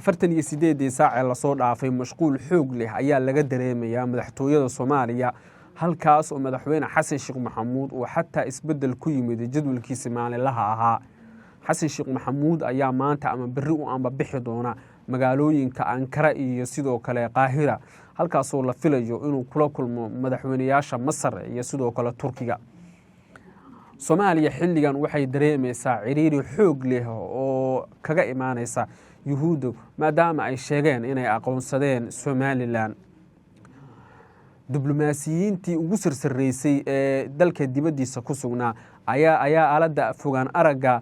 48 saac la soo dhaafay mashquul xoog leh ayaa laga dareemayaa madaxtooyada Soomaaliya halkaas oo madaxweyne Xasan Sheekh Maxamuud uu xataa isbedel ku yimid jadwalkiisa maalinlaha ahaa. Xasan Sheekh Maxamuud ayaa maanta ama berri u amba bixi doona magaalooyinka Ankara iyo sidoo kale Qaahira halkaas oo la filayo inuu kula kulmo madaxweynayaasha Masar iyo sidoo kale Turkiga. Soomaaliya xilligan waxay dareemaysaa ciriiri xoog leh oo kaga imaanaysa yuhuudda maadaama ay sheegeen inay aqoonsadeen Somaliland. Diblomaasiyiintii ugu sarreysay ee dalka dibadiisa ku sugnaa ayaa aalada fogaan aragga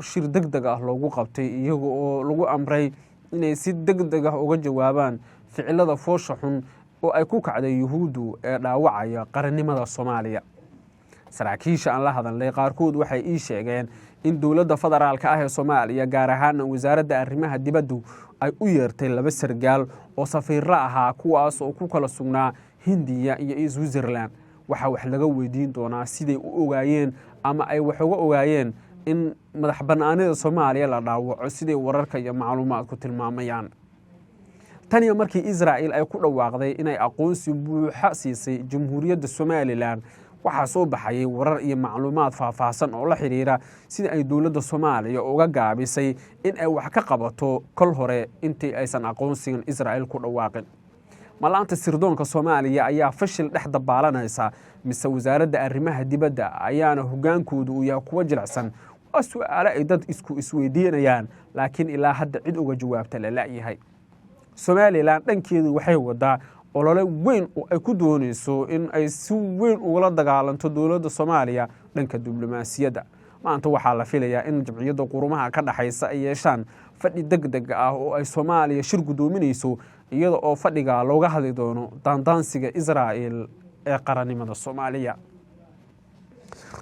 shir degdeg ah loogu qabtay iyaga oo lagu amray inay si degdeg ah uga jawaabaan ficilada foosha xun oo ay ku kacday yuhuuddu ee dhaawacaya qarannimada Soomaaliya. Saraakiisha aan la hadalnay qaarkood waxay ii sheegeen in dowladda federaalka ah ee Soomaaliya gaar ahaan wasaaradda arrimaha dibadda ay u yeertay 2 sargaal oo safiirro ahaa kuwaas oo ku kala sugnaa Hindiya iyo Switzerland. waxa wax laga weydiin doonaa siday u ogaayeen ama ay wax uga ogaayeen in madax bannaanida Soomaaliya la dhaawaco siday wararka iyo macluumaadku tilmaamayaan. Tan iyo markii Israa'iil ay ku dhawaaqday inay aqoonsi buuxa siisay Jamhuuriyadda Somaliland waxaa soo baxay warar iyo macluumaad faahfaahsan oo la xiriira sida ay dowladda Soomaaliya uga gaabisay in ay wax ka qabato kol hore intii aysan aqoonsigan Israa'iil ku dhawaaqin. Malaanta sirdoonka Soomaaliya ayaa fashil dhex dabaalanaysa mise wasaaradda arrimaha dibadda ayaana hogaankoodu u yahay kuwa jilicsan oo su'aalo ay dad isweydiinayaan laakiin ilaa hadda cid uga jawaabta la la'yahay. Somaliland dhankeedu waxay wadaa olole weyn oo ay ku doonayso in ay si weyn ugala dagaalanto dowladda Soomaaliya dhanka diblomaasiyadda. maanta waxaa la filayaa in jamciyadda qurumaha ka dhaxaysa ay yeeshaan fadhi degdeg ah oo ay Soomaaliya shir gudoominayso iyada oo fadhiga looga hadli doono daandaansiga Israa'iil ee qarannimada Soomaaliya.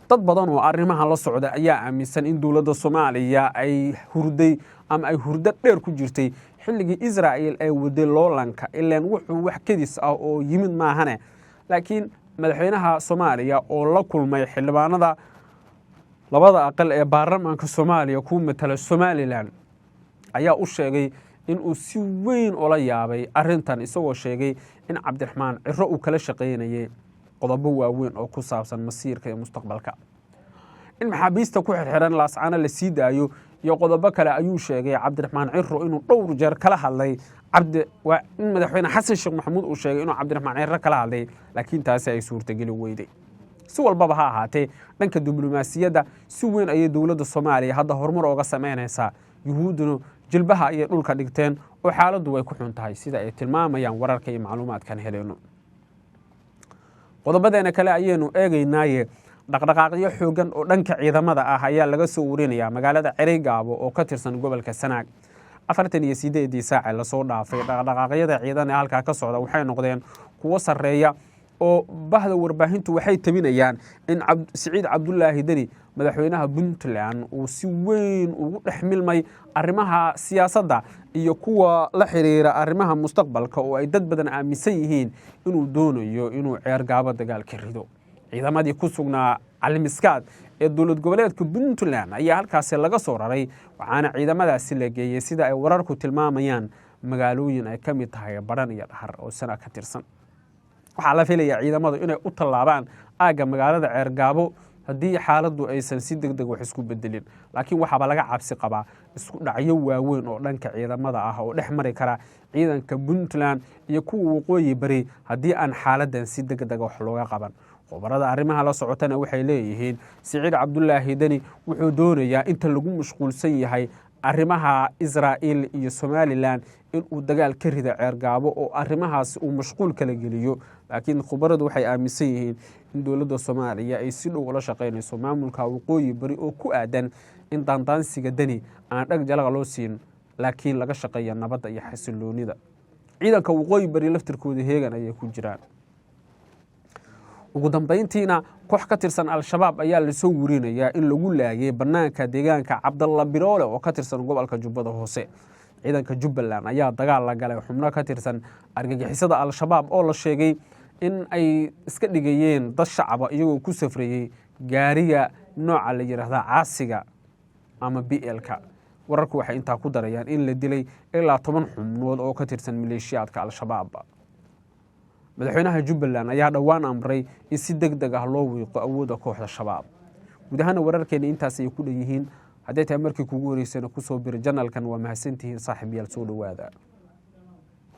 dad badan oo arrimaha la socda ayaa aaminsan in dowladda Soomaaliya ay hurday ama ay hurdo dheer ku jirtay xilligii Israa'iil ay waday loolanka ilaan wuxuu wax kadis ah oo yimid maahane laakiin madaxweynaha Soomaaliya oo la kulmay xildhibaanada labada aqal ee baarlamaanka Soomaaliya ku matala Somaliland ayaa u sheegay in uu si weyn ula yaabay arrintan isagoo sheegay in Cabdiraxmaan Cirro uu kala shaqeynayay qodobo waaweyn oo ku saabsan masiirka iyo mustaqbalka. in maxaabiista ku xirxiran laascaana la sii daayo iyo qodobo kale ayuu sheegay Cabdiraxmaan Cirro inuu dhowr jeer kala hadlay in madaxweyne Xasan Sheekh Maxamuud uu sheegay inuu Cabdiraxmaan Cirro kala hadlay laakiin taasi ay suurtageli weyday. si walbaba ha ahaatee dhanka diblomaasiyadda si weyn ayay dowladda Soomaaliya hadda horumar uga sameynaysaa yuhuuduna jilbaha ayay dhulka dhigteen oo xaaladdu way ku xun tahay sida ay tilmaamayaan wararka iyo macluumaadkan heleyno. qodobadeena kale ayaynu eegaynaaye dhaqdhaqaaqyo xoogan oo dhanka ciidamada ah ayaa laga soo warinayaa magaalada Cereygaabo oo ka tirsan gobolka Sanaag. 48 saac la soo dhaafay dhaqdhaqaaqyada ciidan ee halka ka socda waxay noqdeen kuwo sareeya oo bahda warbaahintu waxay tabinayaan in Siciid Cabdullaahi Deni madaxweynaha Puntland uu si weyn ugu dhexmilmay arrimaha siyaasadda iyo kuwa la xiriira arrimaha mustaqbalka oo ay dad badan aaminsan yihiin inuu doonayo inuu Cereygaabo dagaal ka rido. ciidamadii ku sugnaa Calmiskaad ee dowlad goboleedka Puntland ayaa halkaas laga soo raray waxaana ciidamadaasi la geeyay sida ay wararku tilmaamayaan magaalooyin ay ka mid tahay Badhan iyo Dhahar oo Sanaag ka tirsan. waxaa la filayaa ciidamadu inay u tallaabaan aaga magaalada Cereygaabo haddii xaaladdu aysan si degdeg wax isku bedelin laakiin waxaaba laga cabsi qabaa isku dhacyo waaweyn oo dhanka ciidamada ah oo dhex mari kara ciidanka Puntland iyo kuwa waqooyi bari haddii aan xaaladdan si degdeg wax looga qaban. qobarada arrimaha la socotana waxay leeyihiin Siciid Cabdullaahi Deni wuxuu doonayaa inta lagu mashquulsan yahay arrimaha Israa'iil iyo Somaliland in uu dagaal ka rido Cereygaabo oo arrimahaas uu mashquul kala geliyo laakiin khubaradu waxay aaminsan yihiin in dowladda Soomaaliya ay si dhow ula shaqeynayso maamulka waqooyi bari oo ku aadan in daandaansiga Deni aan dhag jalaq loo siin laakiin laga shaqeeyo nabadda iyo xasiloonida. ciidanka waqooyi bari laftirkooda heegan ayay ku jiraan. ugu dambeyntiina koox ka tirsan Al-Shabaab ayaa la soo warinayaa in lagu laagay banaanka deegaanka Cabdalla Biroole oo ka tirsan gobolka Jubbada Hoose. ciidanka Jubbaland ayaa dagaal la galay xubno ka tirsan argagixisada Al-Shabaab oo la sheegay in ay iska dhigayeen dad shacab iyagoo ku safrayay gaariga nooca la yiraahdo caasiga ama BL-ka wararku waxay intaa ku darayaan in la dilay ilaa 10 xubnood oo ka tirsan maleeshiyaadka al-shabaab. madaxweynaha Jubbaland ayaa dhawaan amray in si degdeg ah loo wiiqo awoodda kooxda shabaab. guud ahaan wararkeena intaas ay ku dhan yihiin. haddii tahay markii kugu horeysayna ku soo bir channelkan waa mahadsantihiin saaxiibayaal soo dhawaada.